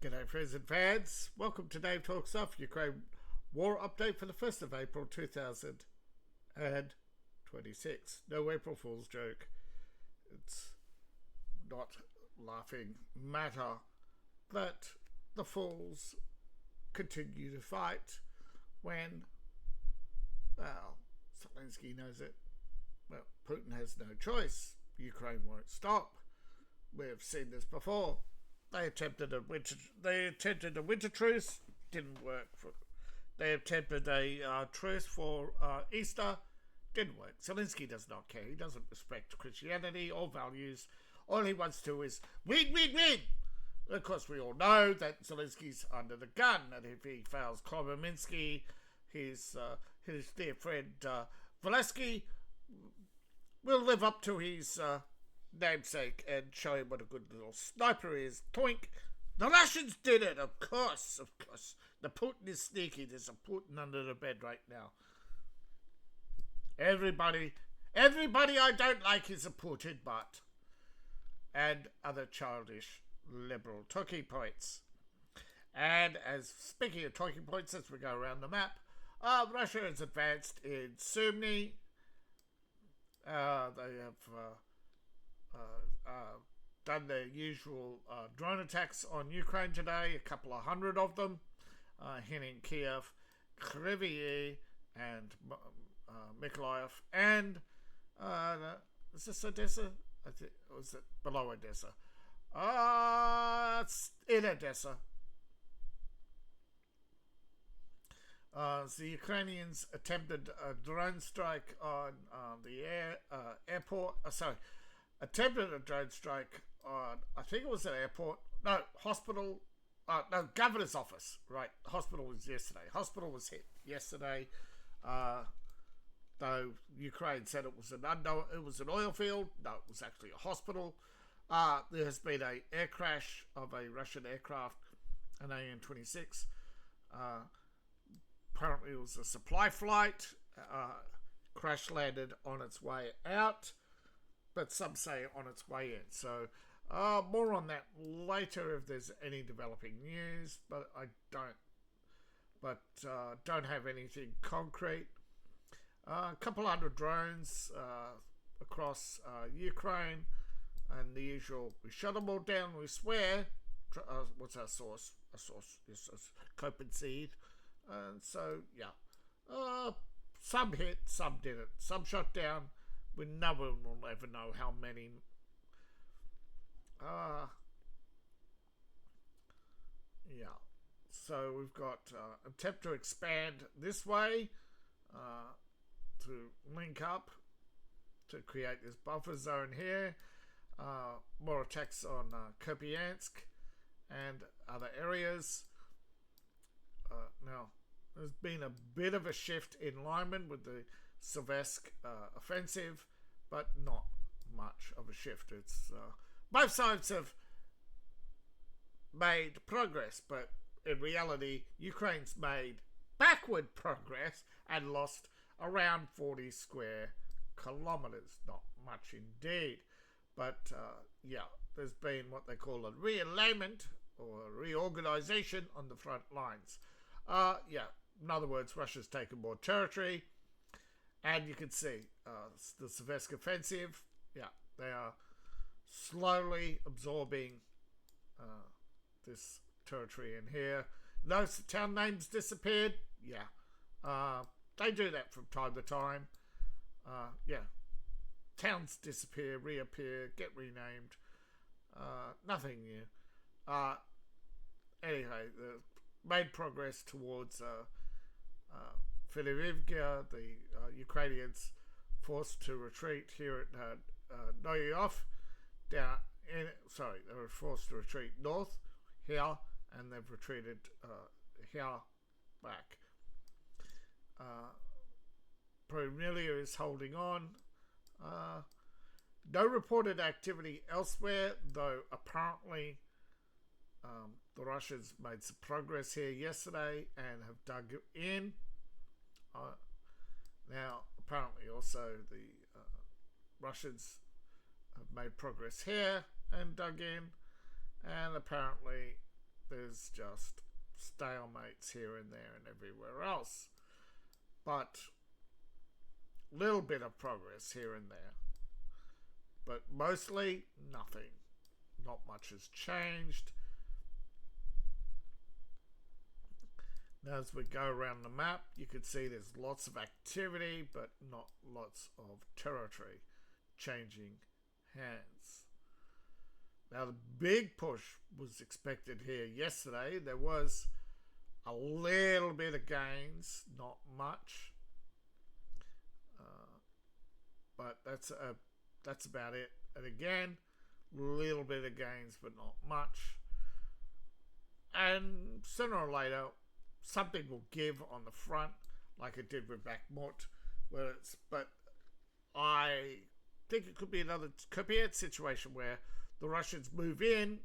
G'day friends and fans, welcome to Dave Talks Off, Ukraine War Update for the 1st of April 2026. No April Fool's joke, it's not laughing matter that the fools continue to fight when, well, Zelensky knows it. Well, Putin has no choice, Ukraine won't stop. We've seen this before. They attempted a winter truce, didn't work. They attempted a truce for Easter, didn't work. Zelensky does not care. He doesn't respect Christianity or values. All he wants to is win, win, win. Of course, we all know that Zelensky's under the gun, and if he fails Krominsky, his dear friend Valesky will live up to his namesake and show him what a good little sniper is. Toink. The Russians did it, of course. The Putin is sneaky. There's a Putin under the bed right now. Everybody I don't like is a Putin butt. And other childish liberal talking points. And speaking of talking points, as we go around the map, Russia has advanced in Sumy. They have done their usual drone attacks on Ukraine today, a couple of hundred of them, hitting Kiev, Kryvyi and Mykolaiv, and is this Odessa? Was it below Odessa? It's in Odessa. The Ukrainians attempted a drone strike on the airport. Attempted a drone strike on, I think it was an airport. No, hospital. No, governor's office. Right, hospital was yesterday. Hospital was hit yesterday. Though Ukraine said it was an oil field. No, it was actually a hospital. There has been an air crash of a Russian aircraft, an AN-26. Apparently it was a supply flight. Crash landed on its way out, but some say on its way in. So more on that later if there's any developing news, but I don't have anything concrete. A couple hundred drones across Ukraine, and the usual, we shut them all down, we swear. What's our source? A source is Copenhagen. And so, yeah. Some hit, some didn't. Some shut down. We never will ever know how many. Yeah. So we've got attempt to expand this way to link up to create this buffer zone here. More attacks on Kupiansk and other areas. Now, there's been a bit of a shift in linemen with the Silvesk offensive, but not much of a shift. It's both sides have made progress, but in reality, Ukraine's made backward progress and lost around 40 square kilometers. Not much indeed, but yeah, there's been what they call a realignment or a reorganization on the front lines. Yeah, in other words, Russia's taken more territory, and you can see the Silvesk offensive. Yeah, they are slowly absorbing this territory in here. Notice the town names disappeared. Yeah, they do that from time to time. Yeah, towns disappear, reappear, get renamed. Nothing new. Anyway, made progress towards Filivivka. The Ukrainians forced to retreat here at Noyov. They were forced to retreat north here, and they've retreated here back. Promilia is holding on. No reported activity elsewhere, though apparently the Russians made some progress here yesterday and have dug in. Now, apparently also the Russians have made progress here and dug in, and apparently There's just stalemates here and there and everywhere else. But little bit of progress here and there. But mostly nothing. Not much has changed. Now as we go around the map, you can see there's lots of activity, but not lots of territory changing hands. Now the big push was expected here yesterday. There was a little bit of gains, not much, but that's about it. And again, little bit of gains, but not much. And sooner or later, something will give on the front, like it did with Bakhmut, but I think it could be another Kupiansk situation where the Russians move in,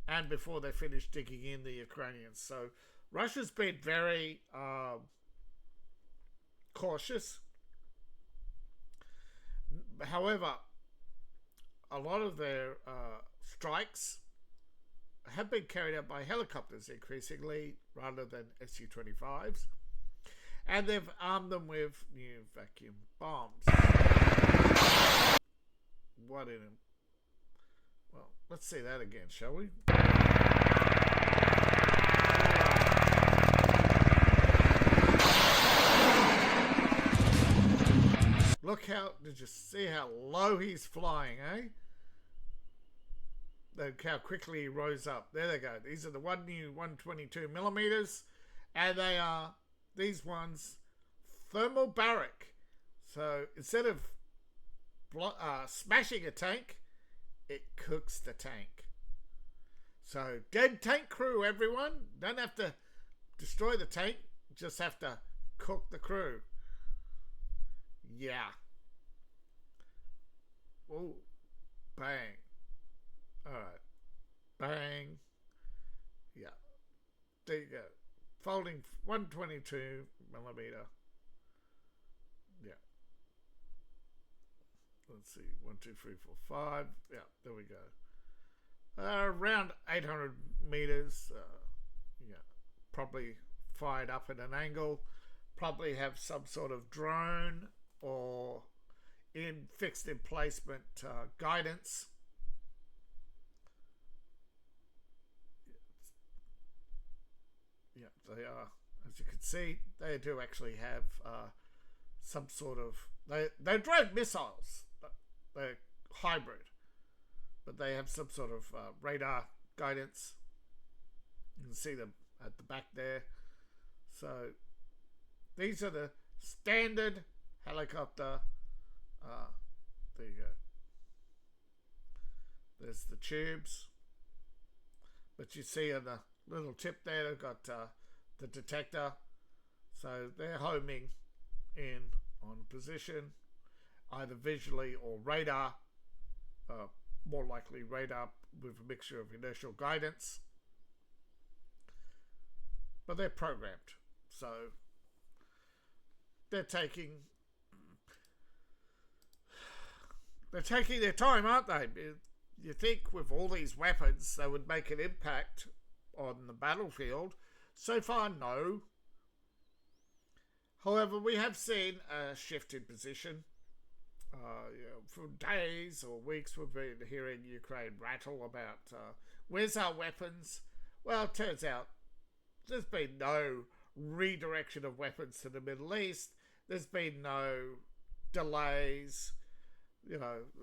and before they finish digging in the Ukrainians. So Russia's been very cautious. However, a lot of their strikes have been carried out by helicopters increasingly rather than Su-25s, and they've armed them with new vacuum bombs. What in them? Well, let's see that again, shall we? Look how, did you see how low he's flying, eh? Look how quickly he rose up. There they go. These are the new 122 millimeters, and they are, these ones, thermobaric. So instead of smashing a tank, it cooks the tank. So dead tank crew, everyone. Don't have to destroy the tank, just have to cook the crew. Yeah. Oh, bang. Alright. Bang. Yeah. There you go. Folding 122 millimeter. Yeah. Let's see. 1, 2, 3, 4, 5. Yeah, there we go. Around 800 meters. Yeah. Probably fired up at an angle. Probably have some sort of drone or fixed emplacement guidance. Yeah, they are, as you can see, they do actually have some sort of, they drone missiles, they're hybrid, but they have some sort of radar guidance. You can see them at the back there. So these are the standard helicopter. There you go. There's the tubes. But you see on the little tip there, they've got the detector. So they're homing in on position, either visually or radar. More likely radar with a mixture of inertial guidance. But they're programmed. So they're taking their time, aren't they? You think with all these weapons they would make an impact on the battlefield. So far, no. However, we have seen a shift in position. For days or weeks we've been hearing Ukraine rattle about where's our weapons. Well, it turns out there's been no redirection of weapons to the Middle East. There's been no delays.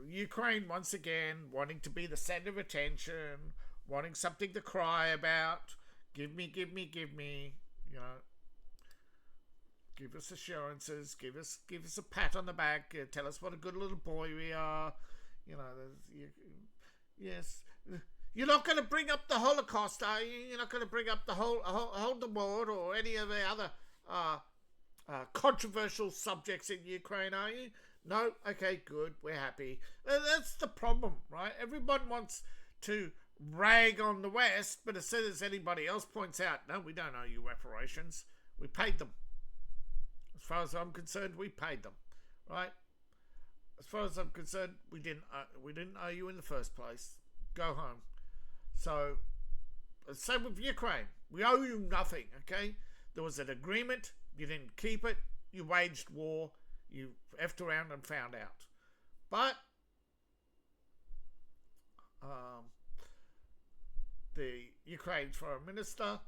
Ukraine once again wanting to be the center of attention, wanting something to cry about. Give me. Give us assurances. Give us a pat on the back. Tell us what a good little boy we are. Yes. You're not going to bring up the Holocaust, are you? You're not going to bring up the Holodomor or any of the other controversial subjects in Ukraine, are you? No? Okay, good. We're happy. That's the problem, right? Everyone wants to rag on the West, but as soon as anybody else points out, no, we don't owe you reparations. We paid them. As far as I'm concerned, we paid them, right? As far as I'm concerned, we didn't owe you in the first place. Go home. So Same with Ukraine. We owe you nothing, okay? There was an agreement. You didn't keep it. You waged war. You effed around and found out. But the Ukraine foreign minister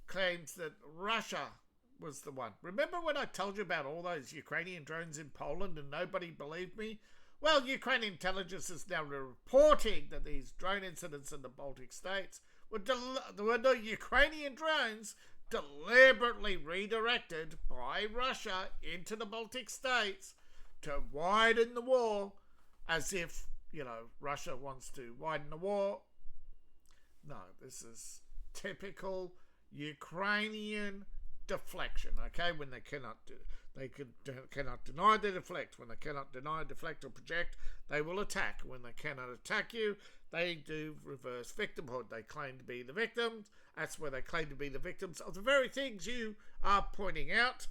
claims that Russia was the one. Remember when I told you about all those Ukrainian drones in Poland and nobody believed me? Well, Ukrainian intelligence is now reporting that these drone incidents in the Baltic states were the Ukrainian drones deliberately redirected by Russia into the Baltic states to widen the war, as if, Russia wants to widen the war. No, this is typical Ukrainian deflection, okay? When they cannot deny, they deflect. When they cannot deny, deflect, or project, they will attack. When they cannot attack you, they do reverse victimhood. They claim to be the victims. That's where they claim to be the victims of the very things you are pointing out.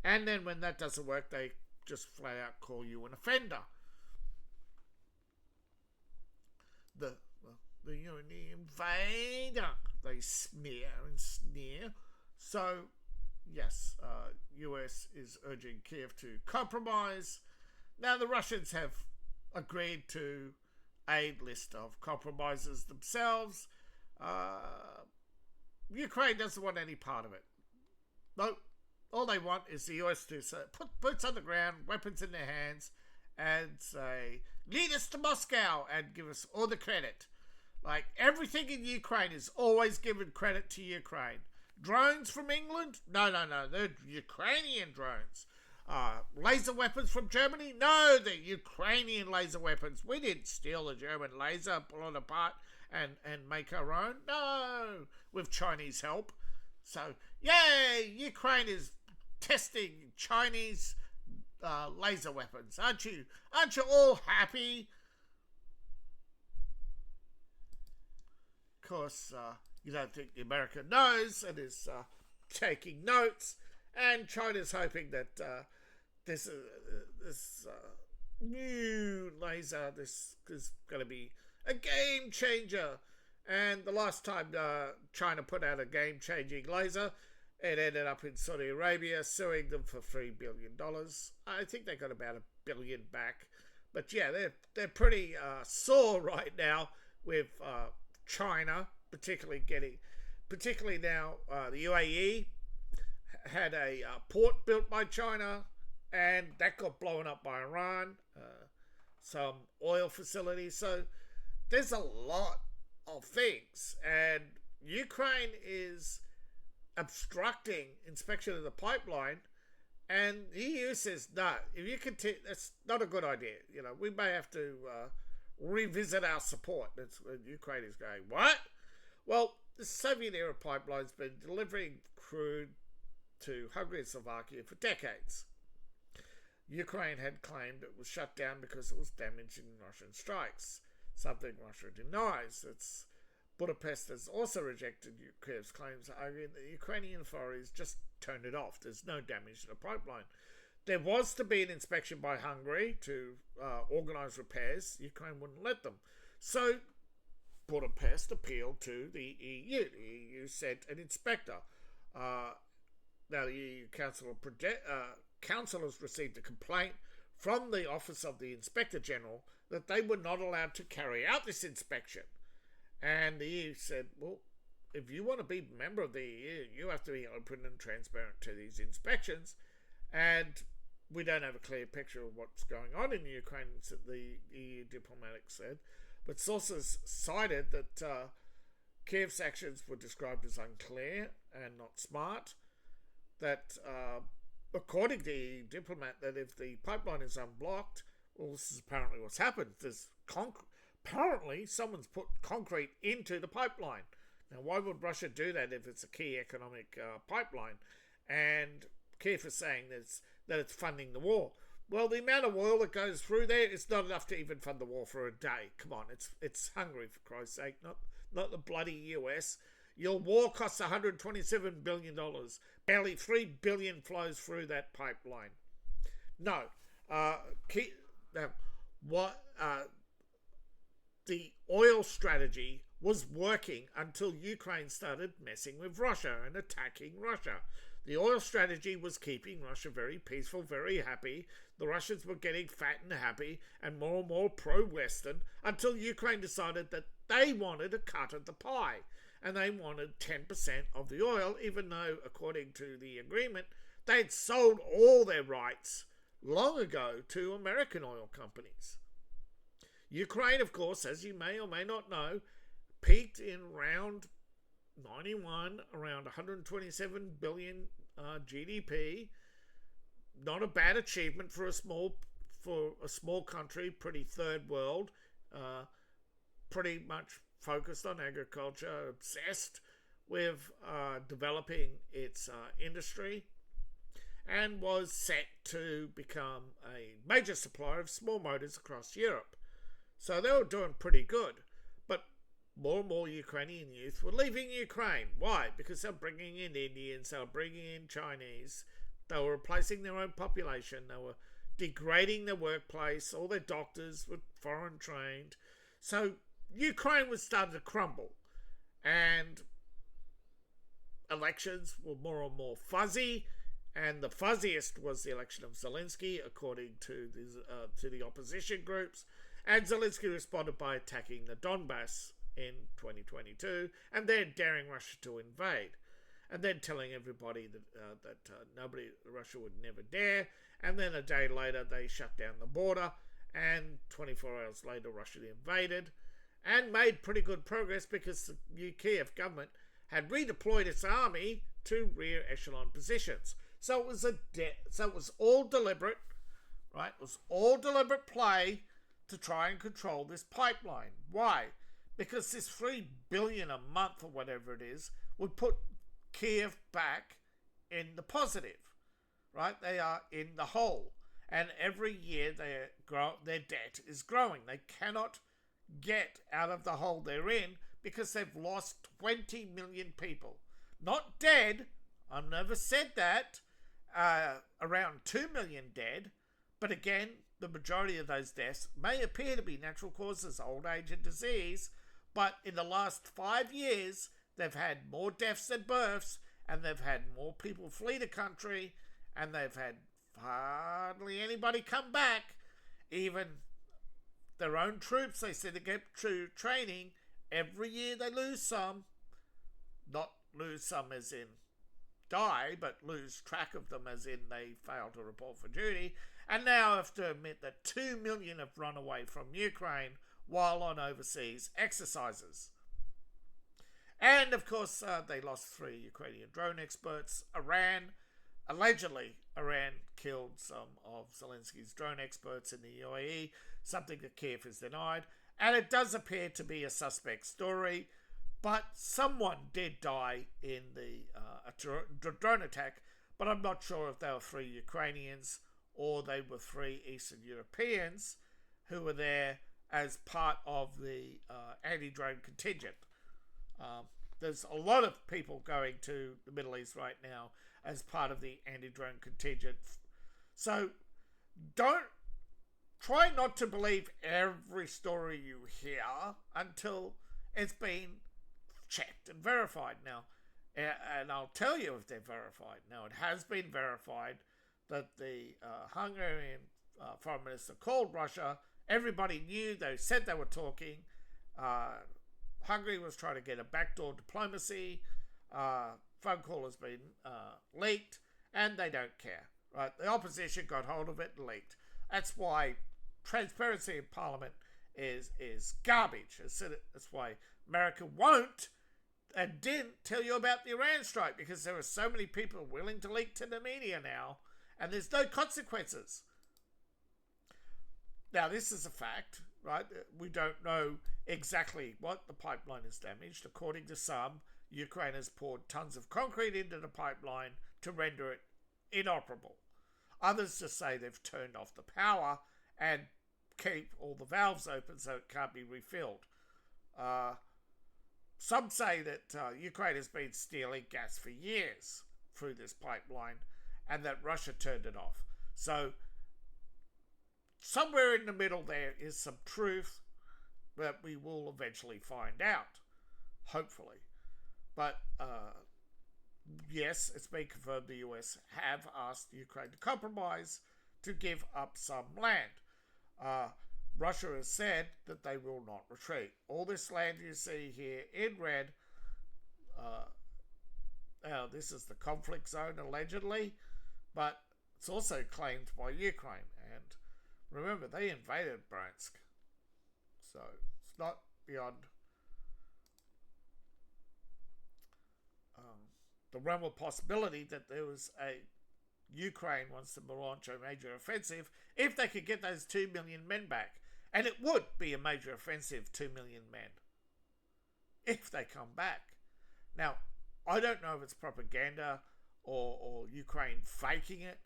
And then when that doesn't work, they just flat out call you an offender. The invader, they smear and sneer. So, yes, US is urging Kiev to compromise. Now, the Russians have agreed to a list of compromises themselves. Ukraine doesn't want any part of it. No, all they want is the US to put boots on the ground, weapons in their hands, and say, lead us to Moscow and give us all the credit. Like, everything in Ukraine is always given credit to Ukraine. Drones from England? No, they're Ukrainian drones. Laser weapons from Germany? No, they're Ukrainian laser weapons. We didn't steal the German laser, pull it apart, and make our own. No, with Chinese help. So, yay, Ukraine is testing Chinese laser weapons. Aren't you all happy? Of course, you don't think America knows and is taking notes, and China's hoping that this new laser, this is going to be a game changer. And the last time China put out a game-changing laser, it ended up in Saudi Arabia suing them for $3 billion. I think they got about $1 billion back. But yeah, they're pretty sore right now with China, particularly now the UAE had a port built by China, and that got blown up by Iran, some oil facilities. So there's a lot of things, and Ukraine is obstructing inspection of the pipeline, and the EU says, no, if you continue, that's not a good idea. We may have to revisit our support. That's when Ukraine is going, what? Well, the Soviet-era pipeline's been delivering crude to Hungary and Slovakia for decades. Ukraine had claimed it was shut down because it was damaged in Russian strikes, something Russia denies. Budapest has also rejected Kiev's claims, arguing that the Ukrainian authorities just turned it off. There's no damage to the pipeline. There was to be an inspection by Hungary to organise repairs. Ukraine wouldn't let them. So Budapest appealed to the EU. The EU sent an inspector. Now the EU Council has received a complaint from the Office of the Inspector General that they were not allowed to carry out this inspection. And the EU said, well, if you want to be a member of the EU, you have to be open and transparent to these inspections. And we don't have a clear picture of what's going on in Ukraine, the EU diplomatic said. But sources cited that Kiev's actions were described as unclear and not smart. That, according to the EU diplomat, that if the pipeline is unblocked, well, this is apparently what's happened. Apparently, someone's put concrete into the pipeline. Now, why would Russia do that if it's a key economic pipeline? And Kiev is saying that it's funding the war. Well, the amount of oil that goes through there is not enough to even fund the war for a day. Come on, it's Hungary, for Christ's sake, not the bloody US. Your war costs $127 billion. Barely $3 billion flows through that pipeline. No. The oil strategy was working until Ukraine started messing with Russia and attacking Russia. The oil strategy was keeping Russia very peaceful, very happy. The Russians were getting fat and happy and more pro-Western until Ukraine decided that they wanted a cut of the pie. And they wanted 10% of the oil, even though, according to the agreement, they'd sold all their rights long ago to American oil companies. Ukraine, of course, as you may or may not know, peaked in round 91, around 127 billion GDP. Not a bad achievement for a small country, pretty third world, pretty much focused on agriculture, obsessed with developing its industry, and was set to become a major supplier of small motors across Europe. So they were doing pretty good. But more and more Ukrainian youth were leaving Ukraine. Why? Because they were bringing in Indians, they were bringing in Chinese, they were replacing their own population, they were degrading their workplace, all their doctors were foreign trained. So Ukraine was starting to crumble, and elections were more and more fuzzy, and the fuzziest was the election of Zelensky, according to the opposition groups. And Zelensky responded by attacking the Donbass in 2022, and then daring Russia to invade, and then telling everybody that Russia would never dare. And then a day later, they shut down the border, and 24 hours later, Russia invaded, and made pretty good progress because the Kiev government had redeployed its army to rear echelon positions. So it was all deliberate, right? It was all deliberate play to try and control this pipeline. Why? Because this $3 billion a month or whatever it is would put Kiev back in the positive, right? They are in the hole, and every year their debt is growing. They cannot get out of the hole they're in because they've lost 20 million people. Not dead, I've never said that. Around 2 million dead, but again, the majority of those deaths may appear to be natural causes, old age and disease, but in the last 5 years, they've had more deaths than births, and they've had more people flee the country, and they've had hardly anybody come back. Even their own troops, they said, they get through training. Every year they lose some. Not lose some as in die, but lose track of them as in they fail to report for duty. And now have to admit that 2 million have run away from Ukraine while on overseas exercises. And of course, they lost 3 Ukrainian drone experts. Allegedly, Iran killed some of Zelensky's drone experts in the UAE, something that Kiev has denied. And it does appear to be a suspect story, but someone did die in the drone attack, but I'm not sure if they were 3 Ukrainians or they were 3 Eastern Europeans who were there as part of the anti-drone contingent. There's a lot of people going to the Middle East right now as part of the anti-drone contingent. So try not to believe every story you hear until it's been checked and verified. Now, and I'll tell you if they're verified. Now, it has been verified that the Hungarian foreign minister called Russia. Everybody knew. They said they were talking. Hungary was trying to get a backdoor diplomacy. Phone call has been leaked, and they don't care. Right? The opposition got hold of it and leaked. That's why transparency in Parliament is garbage. That's why America won't and didn't tell you about the Iran strike, because there are so many people willing to leak to the media now, and there's no consequences. Now, this is a fact, right? We don't know exactly what the pipeline is damaged. According to some, Ukraine has poured tons of concrete into the pipeline to render it inoperable. Others just say they've turned off the power and keep all the valves open so it can't be refilled. Some say that Ukraine has been stealing gas for years through this pipeline and that Russia turned it off. So somewhere in the middle there is some truth that we will eventually find out. hopefully. But yes, it's been confirmed the US have asked Ukraine to compromise to give up some land. Russia has said that they will not retreat. All this land you see here in red, now this is the conflict zone allegedly, but it's also claimed by Ukraine. And remember, they invaded Bryansk, so it's not beyond the realm of possibility that there was a Ukraine wants to launch a major offensive if they could get those 2 million men back. And it would be a major offensive, 2 million men, if they come back. Now, I don't know if it's propaganda or Ukraine faking it,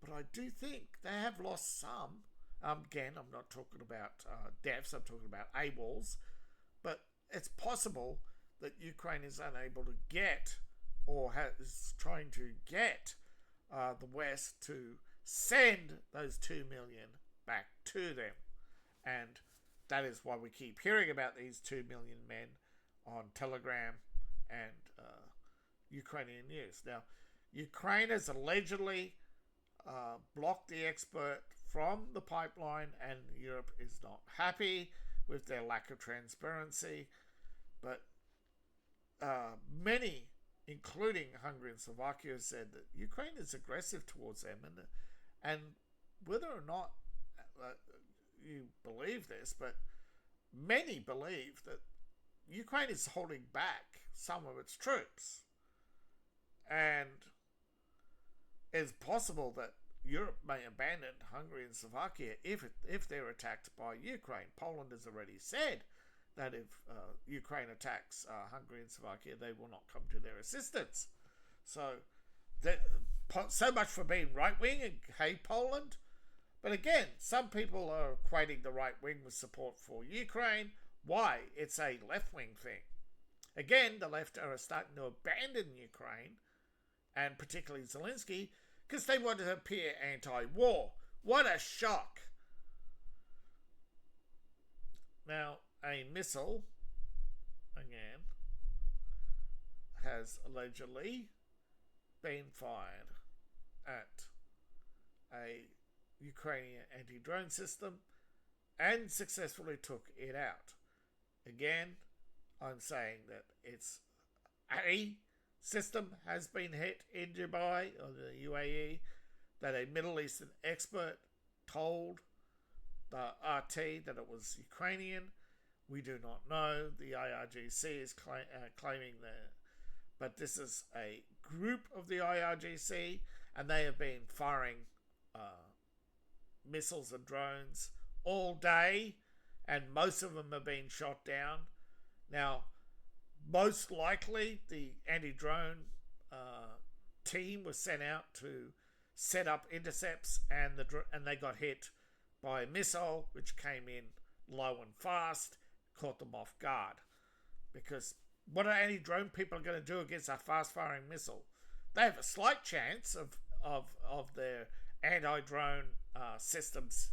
but I do think they have lost some. Again, I'm not talking about deaths, I'm talking about AWOLs, but it's possible that Ukraine is unable to get or is trying to get the West to send those 2 million back to them. And that is why we keep hearing about these 2 million men on Telegram and Ukrainian news. Now, Ukraine has allegedly blocked the export from the pipeline, and Europe is not happy with their lack of transparency. But many, including Hungary and Slovakia, said that Ukraine is aggressive towards them, and whether or not you believe this, but many believe that Ukraine is holding back some of its troops, and it's possible that Europe may abandon Hungary and Slovakia if they're attacked by Ukraine. Poland has already said that if Ukraine attacks Hungary and Slovakia, they will not come to their assistance. So much for being right-wing and hate Poland. But again, some people are equating the right wing with support for Ukraine. Why? It's a left-wing thing. Again, the left are starting to abandon Ukraine, and particularly Zelensky, because they want to appear anti-war. What a shock. Now, a missile, again, has allegedly been fired at a Ukrainian anti-drone system and successfully took it out. Again, I'm saying that it's a system has been hit in Dubai or the UAE, that a Middle Eastern expert told the RT that it was Ukrainian. We do not know. The IRGC is claiming that, but this is a group of the IRGC, and they have been firing missiles and drones all day, and most of them have been shot down. Now, most likely the anti-drone team was sent out to set up intercepts, and they got hit by a missile which came in low and fast, caught them off guard. Because what are anti-drone people going to do against a fast-firing missile? They have a slight chance of their anti-drone systems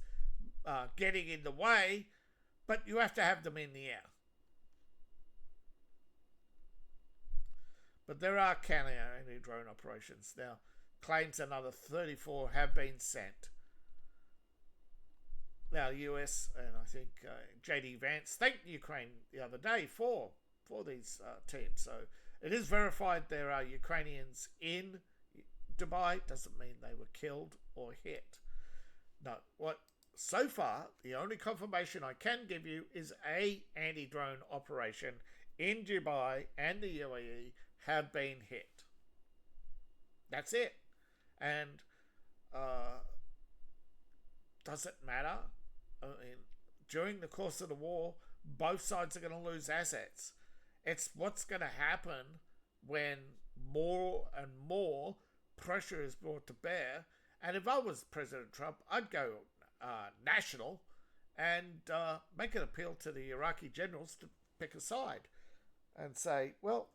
getting in the way, but you have to have them in the air. But there are counter anti-drone operations. Now, claims another 34 have been sent. Now, US and I think J.D. Vance thanked Ukraine the other day for these teams. So it is verified there are Ukrainians in Dubai. Doesn't mean they were killed or hit. No, so far, the only confirmation I can give you is a anti-drone operation in Dubai and the UAE have been hit. That's it. And does it matter? I mean, during the course of the war, both sides are going to lose assets. It's what's going to happen when more and more pressure is brought to bear. And if I was President Trump, I'd go national and make an appeal to the Iraqi generals to pick a side and say, well,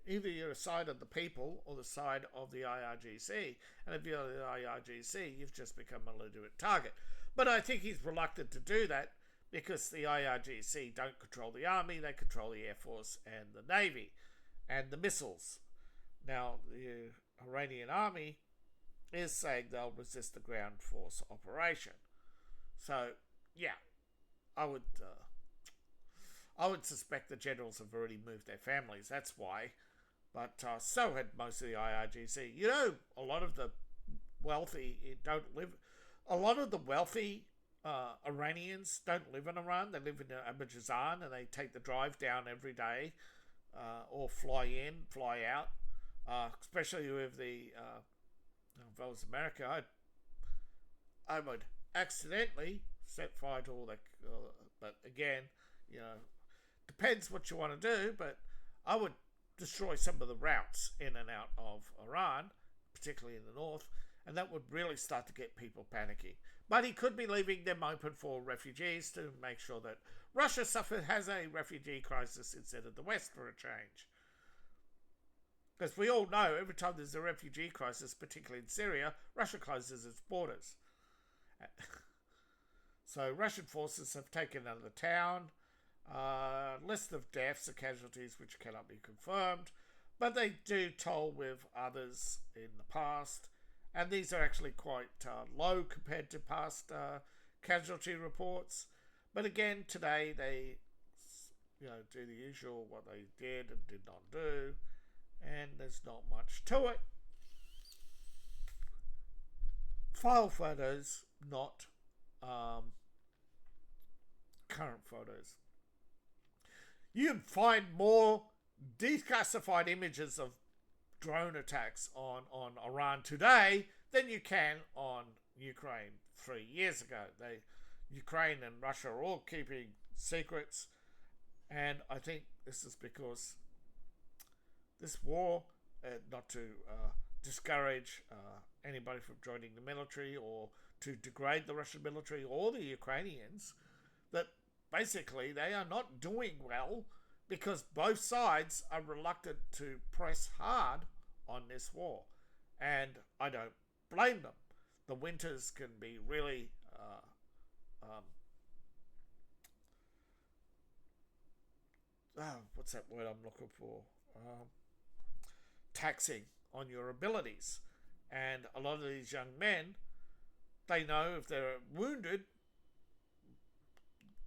either you're a side of the people or the side of the IRGC. And if you're the IRGC, you've just become a legitimate target. But I think he's reluctant to do that because the IRGC don't control the army, they control the Air Force and the Navy and the missiles. Now, the Iranian army is saying they'll resist the ground force operation. So, yeah, I would suspect the generals have already moved their families. That's why. But so had most of the IRGC. You know, a lot of the wealthy don't live. A lot of the wealthy Iranians don't live in Iran. They live in Azerbaijan, and they take the drive down every day, or fly in, fly out. Especially with the, if I was America, I would accidentally set fire to all that. But again, you know, depends what you want to do. But I would destroy some of the routes in and out of Iran, particularly in the north, and that would really start to get people panicking. But he could be leaving them open for refugees to make sure that Russia has a refugee crisis instead of the West for a change. Because we all know every time there's a refugee crisis, particularly in Syria, Russia closes its borders. So Russian forces have taken another town. List of deaths and casualties which cannot be confirmed, but they do toll with others in the past, and these are actually quite low compared to past casualty reports. But again, today they, do the usual what they did and did not do, and there's not much to it. File photos, not current photos. You can find more declassified images of drone attacks on Iran today than you can on Ukraine 3 years ago. Ukraine and Russia are all keeping secrets, and I think this is because this war, not to discourage anybody from joining the military or to degrade the Russian military or the Ukrainians, that basically they are not doing well because both sides are reluctant to press hard on this war. And I don't blame them. The winters can be really what's that word I'm looking for? Taxing on your abilities. And a lot of these young men, they know if they're wounded,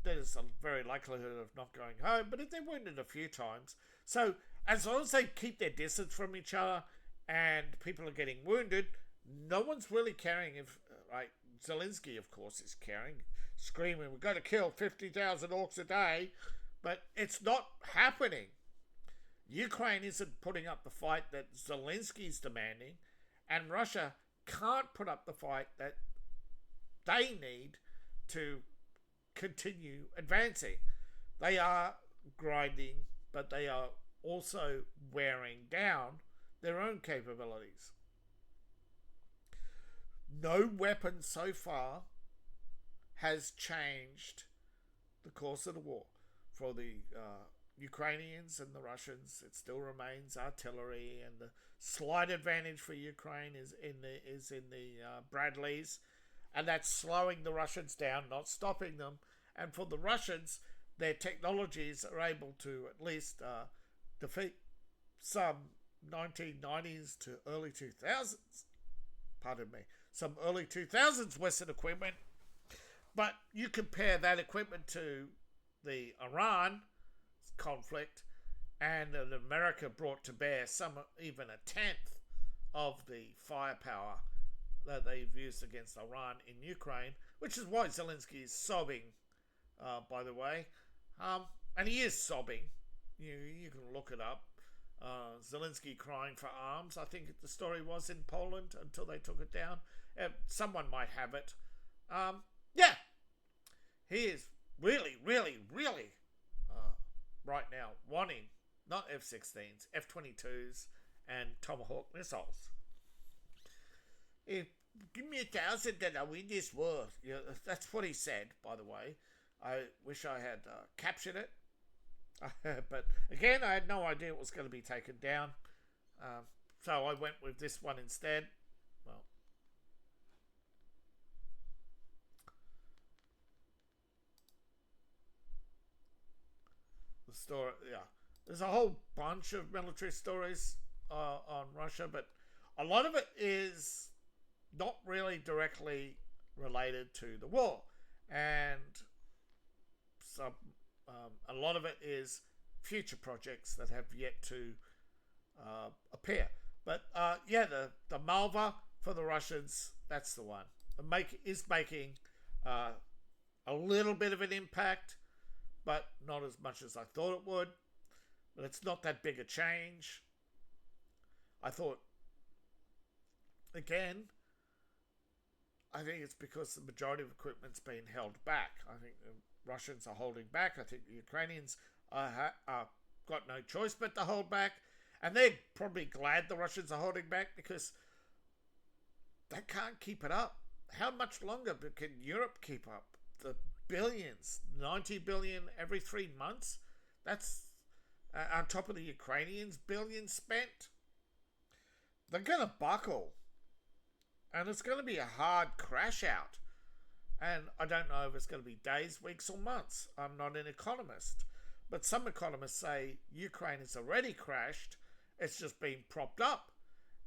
there's a very likelihood of not going home. But if they're wounded a few times, so as long as they keep their distance from each other and people are getting wounded, no one's really caring if, like Zelensky, of course, is caring, screaming, we've got to kill 50,000 orcs a day, but it's not happening. Ukraine isn't putting up the fight that Zelensky's demanding, and Russia can't put up the fight that they need to continue advancing. They are grinding, but they are also wearing down their own capabilities. No weapon so far has changed the course of the war. For the Ukrainians and the Russians, it still remains artillery, and the slight advantage for Ukraine is in the Bradleys, and that's slowing the Russians down, not stopping them. And for the Russians, their technologies are able to at least defeat some 1990s to early 2000s, some early 2000s Western equipment. But you compare that equipment to the Iran conflict, and America brought to bear even a tenth of the firepower that they've used against Iran in Ukraine, which is why Zelensky is sobbing, by the way. And he is sobbing. You can look it up. Zelensky crying for arms, I think the story was, in Poland until they took it down. Someone might have it. Yeah, he is really, really, really right now wanting not F-16s, F-22s and Tomahawk missiles. Give me 1,000 and I'll win this war. That's what he said, by the way. I wish I had captured it. But again, I had no idea it was going to be taken down. So I went with this one instead. Well, story. Yeah, there's a whole bunch of military stories on Russia, but a lot of it is not really directly related to the war, and some a lot of it is future projects that have yet to appear. But yeah, the Malva for the Russians, that's the one. Is making a little bit of an impact, but not as much as I thought it would. But it's not that big a change. I thought, again, I think it's because the majority of equipment's been held back. I think the Russians are holding back. I think the Ukrainians are got no choice but to hold back. And they're probably glad the Russians are holding back because they can't keep it up. How much longer can Europe keep up? The billions, 90 billion every 3 months. That's on top of the Ukrainians' billions spent. They're going to buckle. And it's going to be a hard crash out. And I don't know if it's going to be days, weeks, or months. I'm not an economist. But some economists say Ukraine has already crashed. It's just been propped up.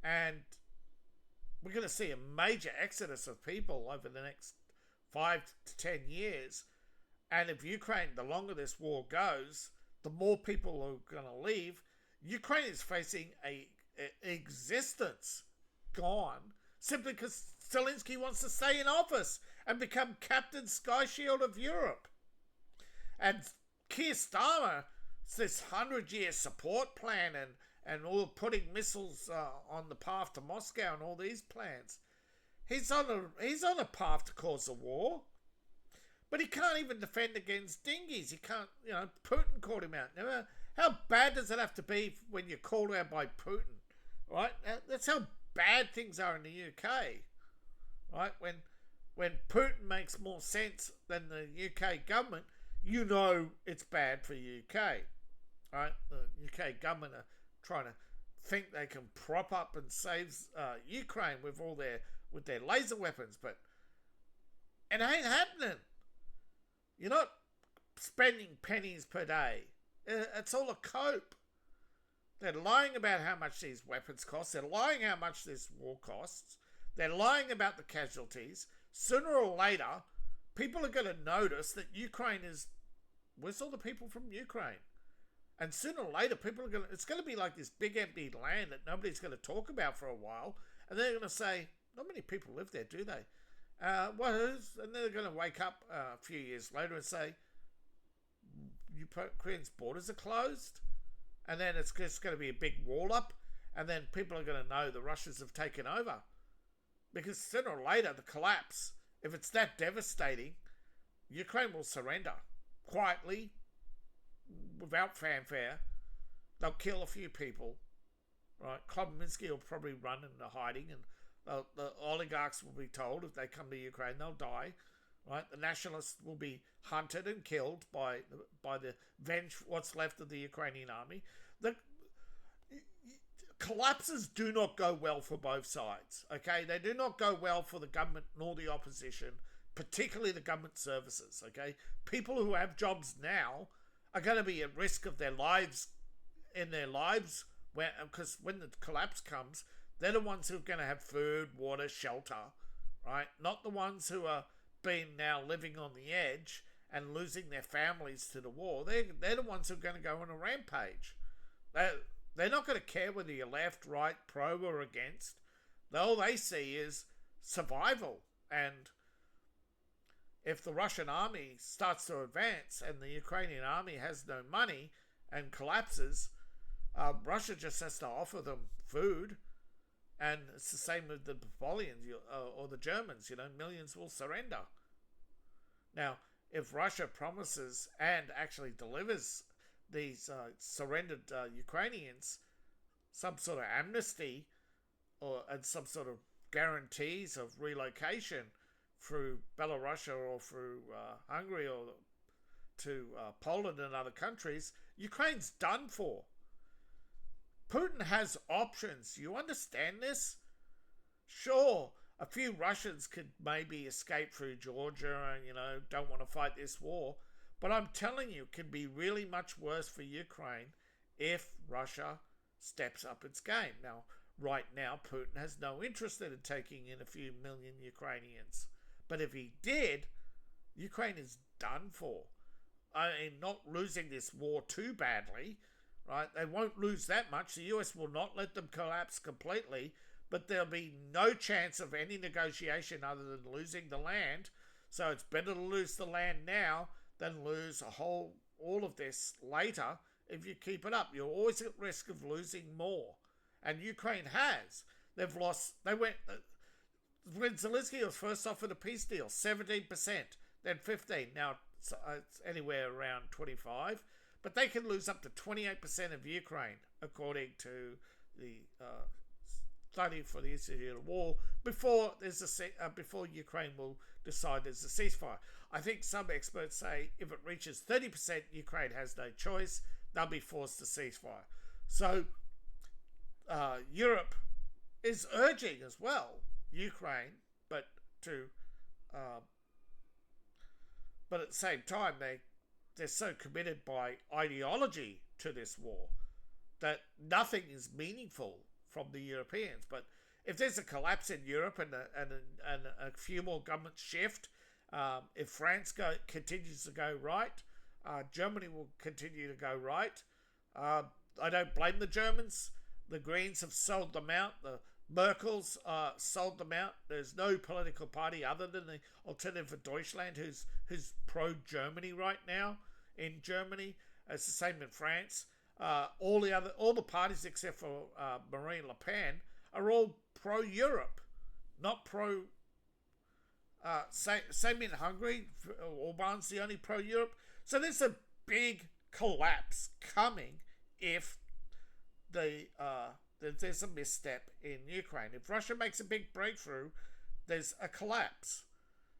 And we're going to see a major exodus of people over the next 5 to 10 years. And if Ukraine, the longer this war goes, the more people are going to leave. Ukraine is facing a existence gone simply because Zelensky wants to stay in office and become Captain Sky Shield of Europe. And Keir Starmer, this 100-year support plan and all putting missiles on the path to Moscow and all these plans. He's on a path to cause a war, but he can't even defend against dinghies. He can't, Putin called him out. Never, how bad does it have to be when you're called out by Putin, right? That's how bad things are in the UK, right? When Putin makes more sense than the UK government, it's bad for the UK, right? The UK government are trying to think they can prop up and save Ukraine with their laser weapons, but it ain't happening. You're not spending pennies per day. It's all a cope. They're lying about how much these weapons cost. They're lying how much this war costs. They're lying about the casualties. Sooner or later, people are going to notice that Ukraine is... Where's all the people from Ukraine? And sooner or later, it's going to be like this big empty land that nobody's going to talk about for a while. And they're going to say, not many people live there, do they? And they're going to wake up a few years later and say, Ukraine's borders are closed. And then it's just going to be a big wall up. And then people are going to know the Russians have taken over. Because sooner or later, the collapse, if it's that devastating, Ukraine will surrender. Quietly, without fanfare. They'll kill a few people. Right? Kobminski will probably run into hiding, and the oligarchs will be told if they come to Ukraine, they'll die. Right? The nationalists will be hunted and killed by what's left of the Ukrainian army. The collapses do not go well for both sides. Okay, they do not go well for the government nor the opposition, particularly the government services. Okay, people who have jobs now are going to be at risk of their lives, because when the collapse comes, they're the ones who are going to have food, water, shelter, right? Not the ones who are now living on the edge and losing their families to the war. They're the ones who are going to go on a rampage. They're not going to care whether you're left, right, pro or against. All they see is survival. And if the Russian army starts to advance and the Ukrainian army has no money and collapses, Russia just has to offer them food. And it's the same with the Polians or the Germans. Millions will surrender. Now, if Russia promises and actually delivers these surrendered Ukrainians some sort of amnesty and some sort of guarantees of relocation through Belarus or through Hungary or to Poland and other countries, Ukraine's done for. Putin has options. You understand this? Sure, a few Russians could maybe escape through Georgia and, don't want to fight this war. But I'm telling you, it can be really much worse for Ukraine if Russia steps up its game. Now, right now, Putin has no interest in taking in a few million Ukrainians. But if he did, Ukraine is done for. I mean, not losing this war too badly, right? They won't lose that much. The US will not let them collapse completely, but there'll be no chance of any negotiation other than losing the land. So it's better to lose the land now than lose all of this later. If you keep it up, you're always at risk of losing more. And Ukraine has. When Zelensky was first offered a peace deal, 17%, then 15%. Now it's anywhere around 25%. But they can lose up to 28% of Ukraine, according to the study for the Institute of War, before Ukraine will decide there's a ceasefire. I think some experts say if it reaches 30%, Ukraine has no choice. They'll be forced to ceasefire. So Europe is urging as well Ukraine, but at the same time they're so committed by ideology to this war that nothing is meaningful from the Europeans. But if there's a collapse in Europe and a few more governments shift, if France continues to go right, Germany will continue to go right. I don't blame the Germans. The Greens have sold them out. The Merkel's sold them out. There's no political party other than the Alternative for Deutschland who's pro-Germany right now in Germany. It's the same in France. All the parties except for Marine Le Pen are all pro-Europe, not pro. Same in Hungary. Orban's the only pro-Europe. So there's a big collapse coming if there's a misstep in Ukraine. If Russia makes a big breakthrough, there's a collapse,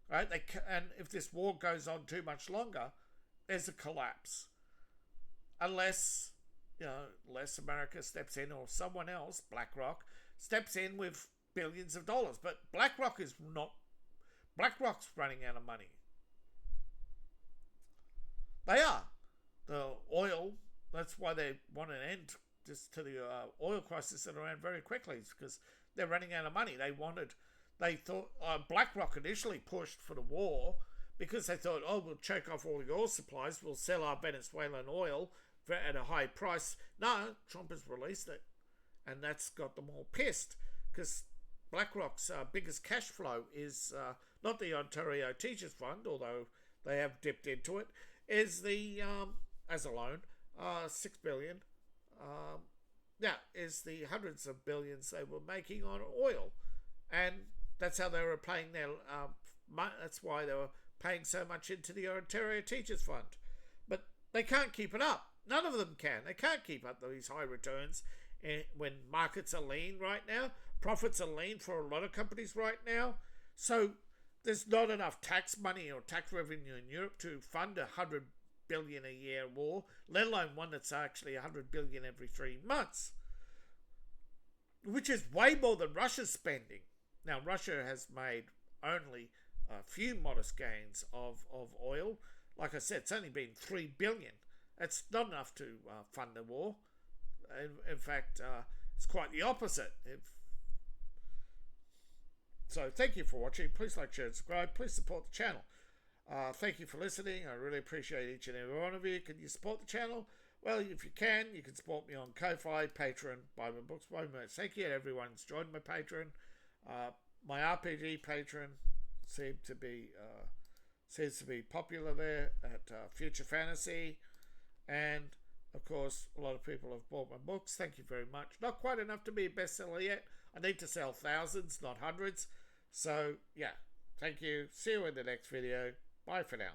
right? And if this war goes on too much longer, there's a collapse, unless America steps in or someone else, BlackRock, steps in with billions of dollars. But BlackRock's running out of money. They are. The oil, that's why they want an end just to the oil crisis that ran very quickly, because they're running out of money. They thought BlackRock initially pushed for the war because they thought, we'll choke off all the oil supplies, we'll sell our Venezuelan oil at a high price. No, Trump has released it, and that's got them all pissed, because BlackRock's biggest cash flow is not the Ontario Teachers Fund, although they have dipped into it, is the as a loan, $6 billion. Is the hundreds of billions they were making on oil, and that's how they were paying their. That's why they were paying so much into the Ontario Teachers Fund, but they can't keep it up. None of them can. They can't keep up these high returns when markets are lean right now. Profits are lean for a lot of companies right now. So there's not enough tax money or tax revenue in Europe to fund $100 billion a year war, let alone one that's actually $100 billion every 3 months, which is way more than Russia's spending. Now, Russia has made only a few modest gains of oil. Like I said, it's only been $3 billion. That's not enough to fund the war. In fact, it's quite the opposite. So thank you for watching. Please like, share, and subscribe. Please support the channel. Thank you for listening. I really appreciate each and every one of you. Can you support the channel? Well, if you can support me on Ko-Fi, Patreon, buy my books, buy my merch. Thank you to everyone who's joined my Patreon. My RPG Patreon seems to be popular there at Future Fantasy, and of course a lot of people have bought my books. Thank you very much. Not quite enough to be a bestseller yet. I need to sell thousands, not hundreds. So yeah, thank you. See you in the next video. Bye for now.